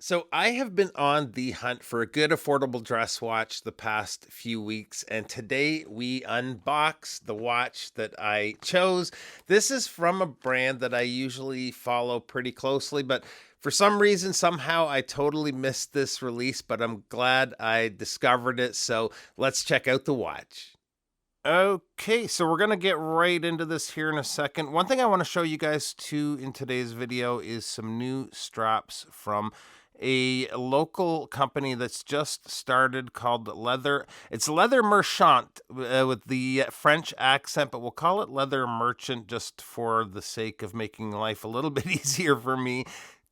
So I have been on the hunt for a good affordable dress watch the past few weeks, and today we unbox the watch that I chose. This is from a brand that I usually follow pretty closely, but for some reason, somehow I totally missed this release, but I'm glad I discovered it. So let's check out the watch. Okay, so we're gonna get right into this here in a second. One thing I want to show you guys too in today's video is some new straps from a local company that's just started called Leather. It's Leather Merchant with the French accent, but we'll call it Leather Merchant just for the sake of making life a little bit easier for me.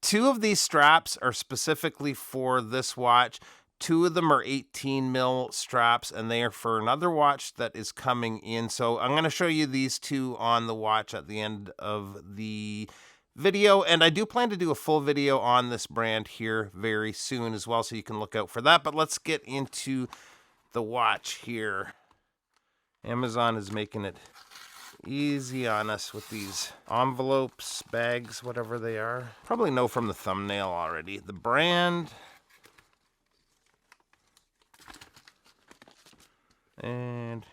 Two of these straps are specifically for this watch. Two of them are 18 mil straps, and they are for another watch that is coming in. So I'm going to show you these two on the watch at the end of the video. And I do plan to do a full video on this brand here very soon as well, so you can look out for that. But let's get into the watch here. Amazon is making it easy on us with these envelopes, bags, whatever they are. Probably know from the thumbnail already. The brand. And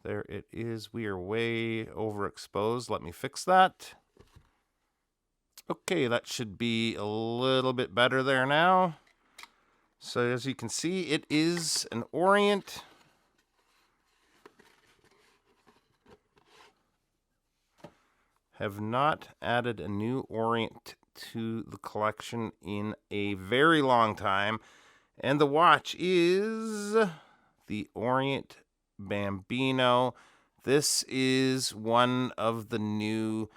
there it is. We are way overexposed. Let me fix that. Okay, that should be a little bit better there now. So as you can see, it is an Orient. Have not added a new Orient to the collection in a very long time. And the watch is the Orient Bambino. This is one of the new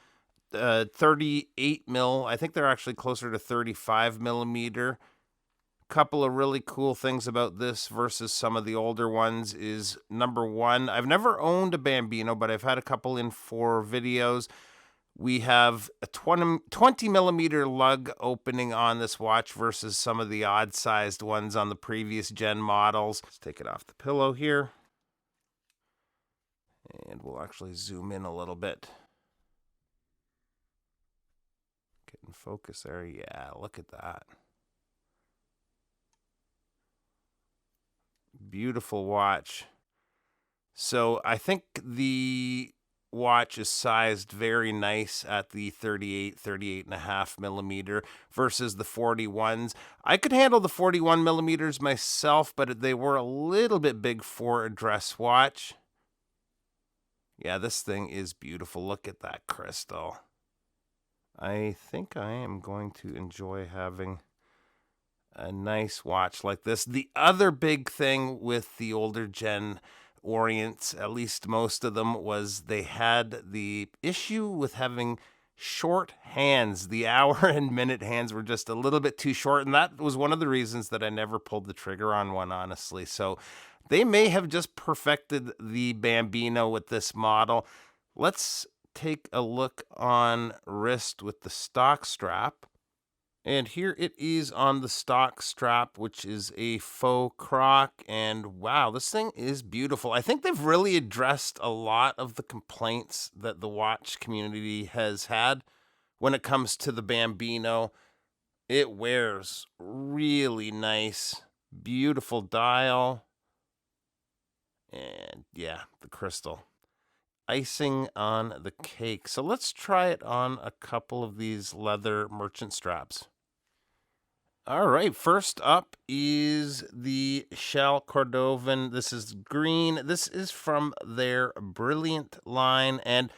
38 mil. I think they're actually closer to 35 millimeter. Couple of really cool things about this versus some of the older ones is, number one, I've never owned a Bambino, but I've had a couple in for videos. We have a 20 millimeter lug opening on this watch versus some of the odd sized ones on the previous gen models. Let's take it off the pillow here. And we'll actually zoom in a little bit. Get in focus there. Yeah, look at that. Beautiful watch. So I think the watch is sized very nice at the 38 and a half millimeter versus the 41s. I could handle the 41 millimeters myself, but they were a little bit big for a dress watch. Yeah, this thing is beautiful. Look at that crystal. I think I am going to enjoy having a nice watch like this. The other big thing with the older gen Orients, at least most of them, was they had the issue with having short hands. The hour and minute hands were just a little bit too short, and that was one of the reasons that I never pulled the trigger on one, honestly. So they may have just perfected the Bambino with this model. Let's take a look on wrist with the stock strap. And here it is on the stock strap, which is a faux croc. And wow, this thing is beautiful. I think they've really addressed a lot of the complaints that the watch community has had when it comes to the Bambino. It wears really nice, beautiful dial. And yeah, the crystal. Icing on the cake. So let's try it on a couple of these leather merchant straps. All right, first up is the Shell Cordovan. This is green. This is from their Brilliant line. And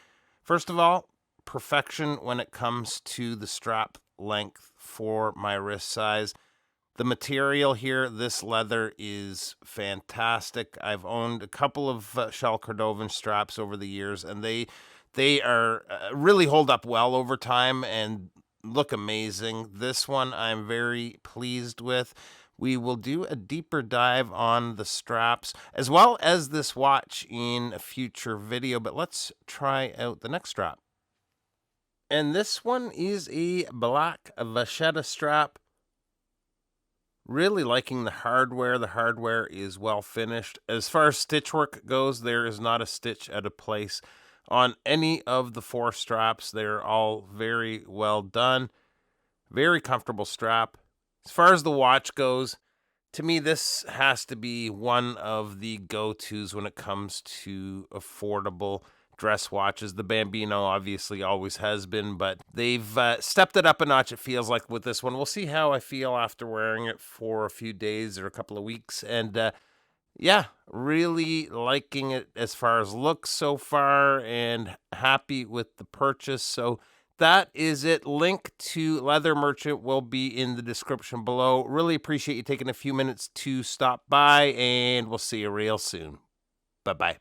first of all, perfection when it comes to the strap length for my wrist size. The material here, this leather is fantastic. I've owned a couple of Shell Cordovan straps over the years, and they are really hold up well over time and look amazing. This one I'm very pleased with. We will do a deeper dive on the straps as well as this watch in a future video, but let's try out the next strap. And this one is a black vachetta strap. Really liking the hardware. The hardware is well finished. As far as stitch work goes, there is not a stitch out of place on any of the four straps. They're all very well done. Very comfortable strap. As far as the watch goes, to me, this has to be one of the go-tos when it comes to affordable dress watches. The Bambino obviously always has been, but they've stepped it up a notch, it feels like, with this one. We'll see how I feel after wearing it for a few days or a couple of weeks. And yeah, really liking it as far as looks so far and happy with the purchase. So that is it. Link to Leather Merchant will be in the description below. Really appreciate you taking a few minutes to stop by, and we'll see you real soon. Bye-bye.